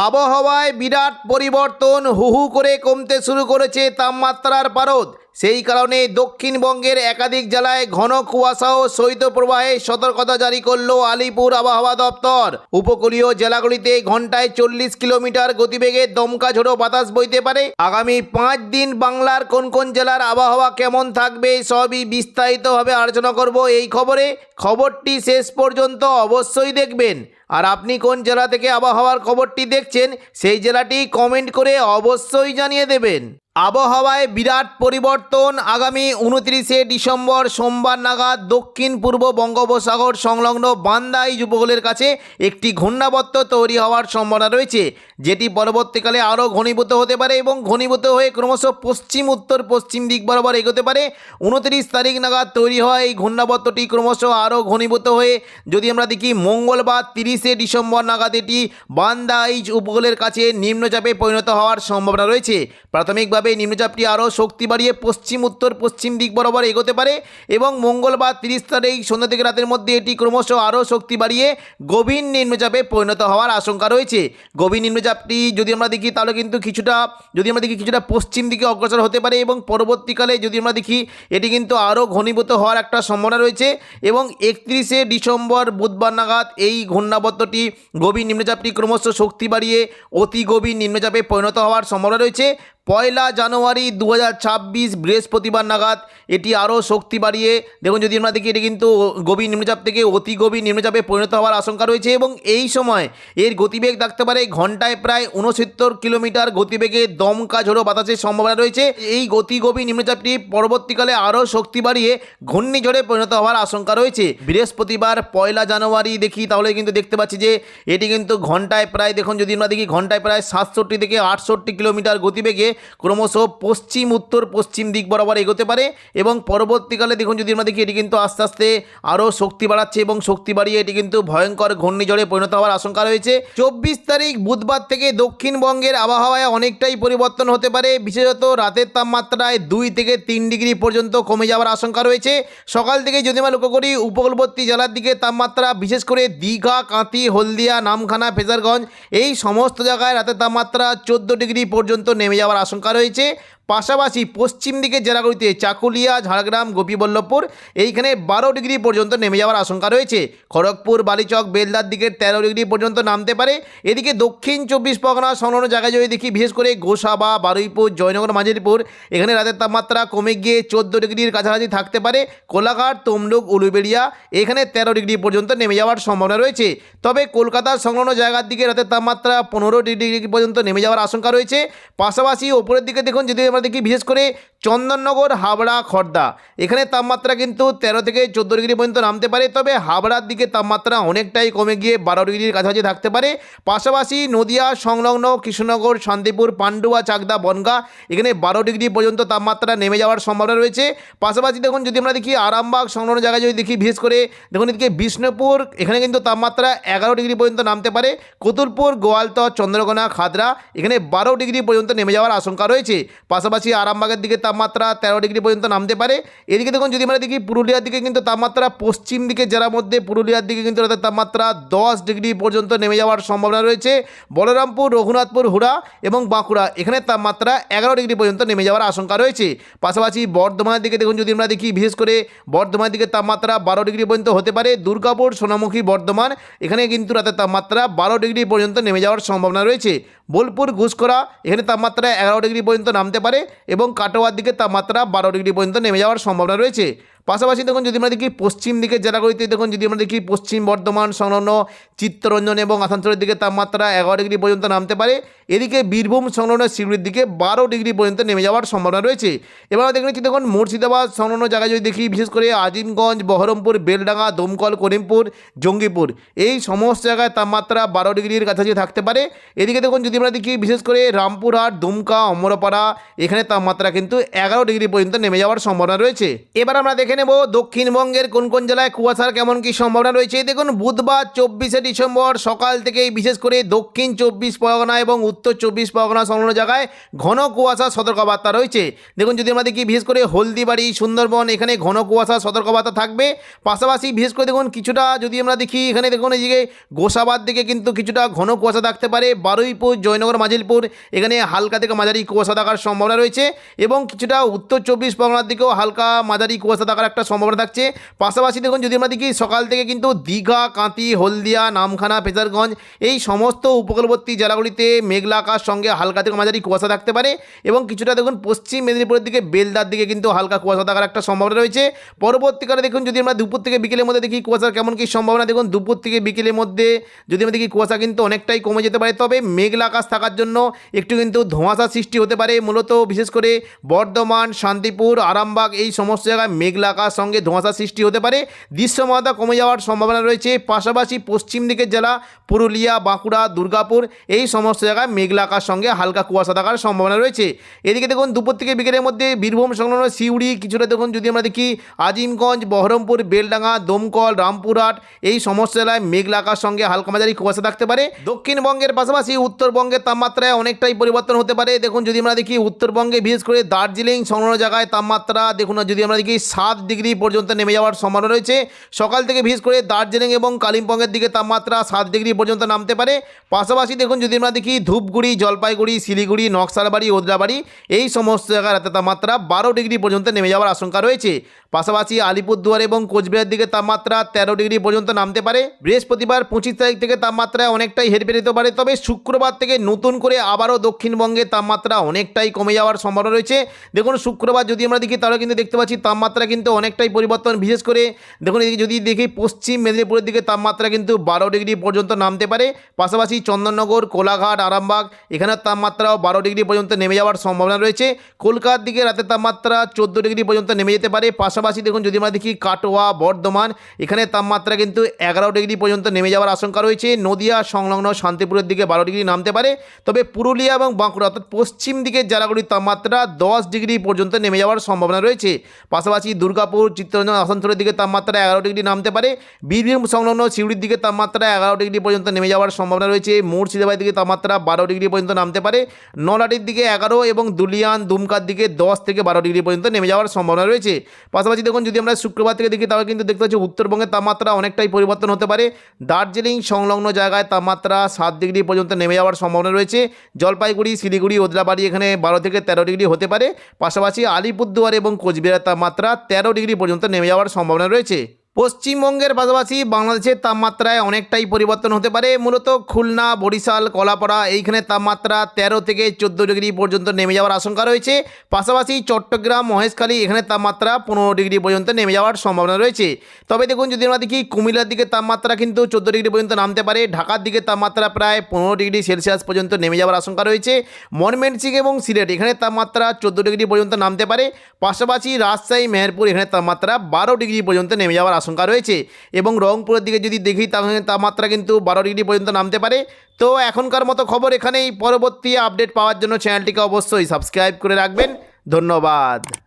আবহাওয়ায় বিরাট পরিবর্তন, হু হু করে কমতে শুরু করেছে তাপমাত্রার পারদ। সেই কারণে দক্ষিণবঙ্গের একাধিক জেলায় ঘন কুয়াশা ও শৈত্যপ্রবাহে সতর্কতা জারি করল আলিপুর আবহাওয়া দপ্তর। উপকূলীয় জেলাগুলিতে ঘন্টায় 40 কিলোমিটার গতিবেগে দমকা ঝোড়ো বাতাস বইতে পারে। আগামী 5 দিন বাংলার কোন কোন জেলার আবহাওয়া কেমন থাকবে সবই বিস্তারিতভাবে আলোচনা করব এই খবরে। খবরটি শেষ পর্যন্ত অবশ্যই দেখবেন। আর আপনি কোন জেলা থেকে আবহাওয়ার খবরটি দেখছেন সেই জেলাটি কমেন্ট করে অবশ্যই জানিয়ে দেবেন। আবহাওয়ায় বিরাট পরিবর্তন। আগামী 29শে ডিসেম্বর সোমবার নাগাদ দক্ষিণ পূর্ব বঙ্গোপসাগর সংলগ্ন বান্দাইজ উপকূলের কাছে একটি ঘূর্ণাবর্ত তৈরি হওয়ার সম্ভাবনা রয়েছে, যেটি পরবর্তীকালে আরও ঘনীভূত হতে পারে এবং ঘনীভূত হয়ে ক্রমশ পশ্চিম উত্তর পশ্চিম দিক বরাবর এগোতে পারে। 29 তারিখ নাগাদ তৈরি হওয়া এই ঘূর্ণাবর্তটি ক্রমশ আরও ঘনীভূত হয়ে যদি আমরা দেখি মঙ্গলবার 30শে ডিসেম্বর নাগাদ এটি বান্দাইজ উপকূলের কাছে নিম্নচাপে পরিণত হওয়ার সম্ভাবনা রয়েছে। প্রাথমিকভাবে নিম্নচাপটি আরও শক্তি বাড়িয়ে পশ্চিম উত্তর পশ্চিম দিক বরাবর এগোতে পারে এবং মঙ্গলবার 30 তারিখ সন্ধ্যা থেকে রাতের মধ্যে এটি ক্রমশ আরও শক্তি বাড়িয়ে গভীর নিম্নচাপে পরিণত হওয়ার আশঙ্কা রয়েছে। গভীর নিম্নচাপটি যদি আমরা দেখি তাহলে কিন্তু কিছুটা পশ্চিম দিকে অগ্রসর হতে পারে এবং পরবর্তীকালে যদি আমরা দেখি এটি কিন্তু আরও ঘনীভূত হওয়ার একটা সম্ভাবনা রয়েছে এবং 31শে ডিসেম্বর বুধবার নাগাদ এই ঘূর্ণাবর্তটি গভীর নিম্নচাপটি ক্রমশ শক্তি বাড়িয়ে অতি গভীর নিম্নচাপে পরিণত হওয়ার সম্ভাবনা রয়েছে। 1 জানুয়ারি 2026 বৃহস্পতিবার নাগাদ এটি আরও শক্তি বাড়িয়ে দেখুন যদি আমরা দেখি এটি কিন্তু গভীর নিম্নচাপ থেকে অতি গভীর নিম্নচাপে পরিণত হওয়ার আশঙ্কা রয়েছে এবং এই সময় এর গতিবেগ থাকতে পারে ঘন্টায় প্রায় 69 কিলোমিটার গতিবেগে দমকা ঝোড়ো বাতাসের সম্ভাবনা রয়েছে। এই গতি গভীর নিম্নচাপটি পরবর্তীকালে আরও শক্তি বাড়িয়ে ঘূর্ণিঝড়ে পরিণত হওয়ার আশঙ্কা রয়েছে। বৃহস্পতিবার 1 জানুয়ারি দেখি তাহলে কিন্তু দেখতে পাচ্ছি যে এটি কিন্তু ঘন্টায় প্রায় দেখুন যদি আমরা দেখি ঘন্টায় প্রায় 67 থেকে 68 কিলোমিটার গতিবেগে ক্রমশ পশ্চিম উত্তর পশ্চিম দিক বরাবর এগোতে পারে এবং পরবর্তীকালে দেখুন যদি আমরা দেখি এটি কিন্তু আস্তে আস্তে আরও শক্তি বাড়াচ্ছে এবং শক্তি বাড়িয়ে এটি কিন্তু ভয়ঙ্কর ঘূর্ণিঝড়ে পরিণত হওয়ার আশঙ্কা রয়েছে। 24 তারিখ বুধবার থেকে দক্ষিণবঙ্গের আবহাওয়ায় অনেকটাই পরিবর্তন হতে পারে। বিশেষত রাতের তাপমাত্রায় 2 থেকে 3 ডিগ্রি পর্যন্ত কমে যাওয়ার আশঙ্কা রয়েছে। সকাল থেকে যদি আমরা লক্ষ্য করি উপকূলবর্তী জেলার দিকে তাপমাত্রা বিশেষ করে দীঘা, কাঁথি, হলদিয়া, নামখানা, ফেজারগঞ্জ এই সমস্ত জায়গায় রাতের তাপমাত্রা 14 ডিগ্রি পর্যন্ত নেমে যাওয়ার আশঙ্কা রয়েছে। পাশাপাশি পশ্চিম দিকের জেলাগুলিতে চাকুলিয়া, ঝাড়গ্রাম, গোপীবল্লভপুর এইখানে 12 ডিগ্রি পর্যন্ত নেমে যাওয়ার আশঙ্কা রয়েছে। খড়গপুর, বালিচক, বেলদার দিকের 13 ডিগ্রি পর্যন্ত নামতে পারে। এদিকে দক্ষিণ 24 পরগনা সংলগ্ন জায়গায় যদি দেখি বিশেষ করে গোসাবা, বারুইপুর, জয়নগর, মাঝেরপুর এখানে রাতের তাপমাত্রা কমে গিয়ে 14 ডিগ্রির কাছাকাছি থাকতে পারে। কোলাঘাট, তমলুক, উলুবেড়িয়া এখানে 13 ডিগ্রি পর্যন্ত নেমে যাওয়ার সম্ভাবনা রয়েছে। তবে কলকাতার সংলগ্ন জায়গার দিকে রাতের তাপমাত্রা 15 ডিগ্রি পর্যন্ত নেমে যাওয়ার আশঙ্কা রয়েছে। পাশাপাশি ওপরের দিকে দেখুন যদি আমরা দেখি বিশেষ করে চন্দননগর, হাবড়া, খড়দা এখানে তাপমাত্রা কিন্তু 13 থেকে 14 ডিগ্রি পর্যন্ত নামতে পারে। তবে হাবড়ার দিকে তাপমাত্রা অনেকটাই কমে গিয়ে 12 ডিগ্রির কাছাকাছি থাকতে পারে। পাশাপাশি নদিয়া সংলগ্ন কৃষ্ণনগর, শান্তিপুর, পান্ডুয়া, চাকদা, বনগাঁ এখানে 12 ডিগ্রি পর্যন্ত তাপমাত্রা নেমে যাওয়ার সম্ভাবনা রয়েছে। পাশাপাশি দেখুন যদি আমরা দেখি আরামবাগ সংলগ্ন জায়গায় যদি দেখি বিশেষ করে দেখুন এদিকে বিষ্ণুপুর এখানে কিন্তু তাপমাত্রা 11 ডিগ্রি পর্যন্ত নামতে পারে। কতুলপুর, গোয়ালতর, চন্দ্রকোনা, খাদরা এখানে 12 ডিগ্রি পর্যন্ত নেমে যাওয়ার আশঙ্কা রয়েছে। পাশাপাশি আরামবাগের দিকে তাপমাত্রা 13 ডিগ্রি পর্যন্ত নামতে পারে। এদিকে দেখুন যদি আমরা দেখি পুরুলিয়ার দিকে কিন্তু তাপমাত্রা পশ্চিম দিকে জেলার মধ্যে পুরুলিয়ার দিকে কিন্তু রাতের তাপমাত্রা 10 ডিগ্রি পর্যন্ত নেমে যাওয়ার সম্ভাবনা রয়েছে। বলরামপুর, রঘুনাথপুর, হুড়া এবং বাঁকুড়া এখানে তাপমাত্রা 11 ডিগ্রি পর্যন্ত নেমে যাওয়ার আশঙ্কা রয়েছে। পাশাপাশি বর্ধমানের দিকে দেখুন যদি আমরা দেখি বিশেষ করে বর্ধমানের দিকে তাপমাত্রা 12 ডিগ্রি পর্যন্ত হতে পারে। দুর্গাপুর, সোনামুখী, বর্ধমান এখানে কিন্তু রাতের তাপমাত্রা 12 ডিগ্রি পর্যন্ত নেমে যাওয়ার সম্ভাবনা রয়েছে। বোলপুর, ঘুষকরা এখানে তাপমাত্রা 11 ডিগ্রি পর্যন্ত নামতে পারে এবং কাটোয়ার দিকে তাপমাত্রা 12 ডিগ্রি পর্যন্ত নেমে যাওয়ার সম্ভাবনা রয়েছে। পাশাপাশি দেখুন যদি আমরা দেখি পশ্চিম দিকের জেলাগুলিতে দেখুন যদি আমরা দেখি পশ্চিম বর্ধমান সংলগ্ন চিত্তরঞ্জন এবং আসানসোলের দিকে তাপমাত্রা 11 ডিগ্রি পর্যন্ত নামতে পারে। এদিকে বীরভূম সংলগ্ন শিলিগুড়ির দিকে 12 ডিগ্রি পর্যন্ত নেমে যাওয়ার সম্ভাবনা রয়েছে। এবার দেখুন দেখুন মুর্শিদাবাদ সংলগ্ন জায়গায় যদি দেখি বিশেষ করে আজিমগঞ্জ, বহরমপুর, বেলডাঙ্গা, দমকল, করিমপুর, জঙ্গিপুর এই সমস্ত জায়গায় তাপমাত্রা 12 ডিগ্রির কাছাকাছি থাকতে পারে। এদিকে দেখুন যদি আমরা দেখি বিশেষ করে রামপুরহাট, দুমকা, অমরপাড়া এখানে তাপমাত্রা কিন্তু 11 ডিগ্রি পর্যন্ত নেমে যাওয়ার সম্ভাবনা রয়েছে। এবার আমরা দেখে দেখে নেব দক্ষিণবঙ্গের কোন কোন জেলায় কুয়াশার কেমন কি সম্ভাবনা রয়েছে। দেখুন বুধবার 24শে ডিসেম্বর সকাল থেকেই বিশেষ করে দক্ষিণ 24 পরগনা এবং উত্তর 24 পরগনা সংলগ্ন জায়গায় ঘন কুয়াশার সতর্কবার্তা রয়েছে। দেখুন যদি আমরা দেখি বিশেষ করে হলদিবাড়ি, সুন্দরবন এখানে ঘন কুয়াশার সতর্কবার্তা থাকবে। পাশাপাশি বিশেষ করে দেখুন কিছুটা যদি আমরা দেখি এখানে দেখুন এইদিকে গোসাবার দিকে কিন্তু কিছুটা ঘন কুয়াশা থাকতে পারে। বারুইপুর, জয়নগর, মাজিলপুর এখানে হালকা থেকে মাঝারি কুয়াশা থাকার সম্ভাবনা রয়েছে এবং কিছুটা উত্তর 24 পরগনার দিকেও হালকা মাঝারি কুয়াশা থাকার একটা সম্ভাবনা থাকছে। পাশাপাশি দেখুন যদি আমরা দেখি সকাল থেকে কিন্তু দীঘা, কাঁথি, হলদিয়া, নামখানা, ফেজারগঞ্জ এই সমস্ত উপকূলবর্তী জেলাগুলিতে মেঘলা আকাশ সঙ্গে হালকা থেকে মাঝারি কুয়াশা থাকতে পারে এবং কিছুটা দেখুন পশ্চিম মেদিনীপুরের দিকে বেলদার দিকে কিন্তু হালকা কুয়াশা থাকার একটা সম্ভাবনা রয়েছে। পরবর্তীকালে দেখুন যদি আমরা দুপুর থেকে বিকেলের মধ্যে দেখি কুয়াশার কেমন কী সম্ভাবনা। দেখুন দুপুর থেকে বিকেলের মধ্যে যদি আমরা দেখি কুয়াশা কিন্তু অনেকটাই কমে যেতে পারে, তবে মেঘলা আকাশ থাকার জন্য একটু কিন্তু ধোঁয়াশা সৃষ্টি হতে পারে। মূলত বিশেষ করে বর্ধমান, শান্তিপুর, আরামবাগ এই সমস্ত জায়গায় মেঘলা আকাশ সঙ্গে ধোঁয়াশা সৃষ্টি হতে পারে, দৃশ্যমানতা কমে যাওয়ার সম্ভাবনা রয়েছে। পাশাপাশি পশ্চিম দিকের জেলা পুরুলিয়া, বাঁকুড়া, দুর্গাপুর এই সমস্ত জায়গায় মেঘলা আকাশ সঙ্গে হালকা কুয়াশা থাকার সম্ভাবনা রয়েছে। এদিকে দেখুন দুপুর থেকে বিকেলের মধ্যে বীরভূম সংলগ্ন সিউড়ি, কিছুটা দেখুন যদি আমরা দেখি আজিমগঞ্জ, বহরমপুর, বেলডাঙ্গা, দমকল, রামপুরহাট এই সমস্ত জেলায় মেঘলা আকাশ সঙ্গে হালকা মাঝারি কুয়াশা থাকতে পারে। দক্ষিণবঙ্গের পাশাপাশি উত্তরবঙ্গের তাপমাত্রায় অনেকটাই পরিবর্তন হতে পারে। দেখুন যদি আমরা দেখি উত্তরবঙ্গে বিশেষ করে দার্জিলিং সংলগ্ন জায়গায় তাপমাত্রা দেখুন যদি আমরা দেখি 7 ডিগ্রি পর্যন্ত নেমে যাওয়ার সম্ভাবনা রয়েছে। সকাল থেকে বিশেষ করে দার্জিলিং এবং কালিম্পংয়ের দিকে তাপমাত্রা 7 ডিগ্রি পর্যন্ত নামতে পারে। পাশাপাশি দেখুন যদি আমরা দেখি ধূপগুড়ি, জলপাইগুড়ি, শিলিগুড়ি, নকশালবাড়ি, ওদলাবাড়ি এই সমস্ত জায়গায় রাতে তাপমাত্রা 12 ডিগ্রি পর্যন্ত নেমে যাওয়ার আশঙ্কা রয়েছে। পাশাপাশি আলিপুরদুয়ার এবং কোচবিহারের দিকে তাপমাত্রা 13 ডিগ্রি পর্যন্ত নামতে পারে। বৃহস্পতিবার 25 তারিখ থেকে তাপমাত্রা অনেকটাই হেরফের হতে পারে, তবে শুক্রবার থেকে নতুন করে আবারও দক্ষিণবঙ্গের তাপমাত্রা অনেকটাই কমে যাওয়ার সম্ভাবনা রয়েছে। দেখুন শুক্রবার যদি আমরা দেখি তাহলে কিন্তু দেখতে পাচ্ছি তাপমাত্রা কিন্তু অনেকটাই পরিবর্তন। বিশেষ করে দেখুন যদি দেখি পশ্চিম মেদিনীপুরের দিকে তাপমাত্রা কিন্তু 12 ডিগ্রি পর্যন্ত নামতে পারে। পাশাপাশি চন্দননগর, কোলাঘাট, আরামবাগ এখানের তাপমাত্রাও 12 ডিগ্রি পর্যন্ত নেমে যাওয়ার সম্ভাবনা রয়েছে। কলকাতার দিকে রাতের তাপমাত্রা 14 ডিগ্রি পর্যন্ত নেমে যেতে পারে। পাশাপাশি দেখুন যদি আমরা দেখি কাটোয়া, বর্ধমান এখানে তাপমাত্রা কিন্তু 11 ডিগ্রি পর্যন্ত নেমে যাওয়ার আশঙ্কা রয়েছে। নদিয়া সংলগ্ন শান্তিপুরের দিকে 12 ডিগ্রি নামতে পারে, তবে পুরুলিয়া এবং বাঁকুড়া অর্থাৎ পশ্চিম দিকের জেলাগুলির তাপমাত্রা 10 ডিগ্রি পর্যন্ত নেমে যাওয়ার সম্ভাবনা রয়েছে। পাশাপাশি দুর্গাপুর, চিত্তরঞ্জন, আসানসোলের দিকে তাপমাত্রা 11 ডিগ্রি নামতে পারে। বীরভূম সংলগ্ন সিউড়ির দিকে তাপমাত্রা 11 ডিগ্রি পর্যন্ত নেমে যাওয়ার সম্ভাবনা রয়েছে। মুর্শিদাবাদের দিকে তাপমাত্রা 12 ডিগ্রি পর্যন্ত নামতে পারে। নলহাটির দিকে 11 এবং দুলিয়ান, দুমকার দিকে 10 থেকে 12 ডিগ্রি পর্যন্ত নেমে যাওয়ার সম্ভাবনা রয়েছে। পাশাপাশি দেখুন যদি আমরা শুক্রবার থেকে দেখি তাহলে কিন্তু দেখতে পাচ্ছি উত্তরবঙ্গের তাপমাত্রা অনেকটাই পরিবর্তন হতে পারে। দার্জিলিং সংলগ্ন জায়গায় তাপমাত্রা 7 ডিগ্রি পর্যন্ত নেমে যাওয়ার সম্ভাবনা রয়েছে। জলপাইগুড়ি, শিলিগুড়ি, ওদলাবাড়ি এখানে 12 থেকে 13 ডিগ্রি হতে পারে। পাশাপাশি আলিপুরদুয়ার এবং কোচবিহারের তাপমাত্রা 13 ডিগ্রি পর্যন্ত নেমে যাওয়ার সম্ভাবনা রয়েছে। পশ্চিমবঙ্গের পাশাপাশি বাংলাদেশের তাপমাত্রায় অনেকটাই পরিবর্তন হতে পারে। মূলত খুলনা, বরিশাল, কলাপাড়া এইখানে তাপমাত্রা 13 থেকে 14 ডিগ্রি পর্যন্ত নেমে যাওয়ার আশঙ্কা রয়েছে। পাশাপাশি চট্টগ্রাম, মহেশখালী এখানে তাপমাত্রা 15 ডিগ্রি পর্যন্ত নেমে যাওয়ার সম্ভাবনা রয়েছে। তবে দেখুন যদি আমরা দেখি কুমিল্লার দিকে তাপমাত্রা কিন্তু 14 ডিগ্রি পর্যন্ত নামতে পারে। ঢাকার দিকে তাপমাত্রা প্রায় 15 ডিগ্রি সেলসিয়াস পর্যন্ত নেমে যাওয়ার আশঙ্কা রয়েছে। ময়মনসিংহ এবং সিলেট এখানে তাপমাত্রা 14 ডিগ্রি পর্যন্ত নামতে পারে। পাশাপাশি রাজশাহী, মেহেরপুর এখানে তাপমাত্রা 12 ডিগ্রি পর্যন্ত নেমে যাওয়ার আশঙ্কা রয়েছে এবং রংপুরের দিকে যদি দেখি তাহলে তাপমাত্রা কিন্তু 12 ডিগ্রি পর্যন্ত নামতে পারে। তো এখনকার মতো খবর এখানেই। পরবর্তী আপডেট পাওয়ার জন্য চ্যানেলটিকে অবশ্যই সাবস্ক্রাইব করে রাখবেন। ধন্যবাদ।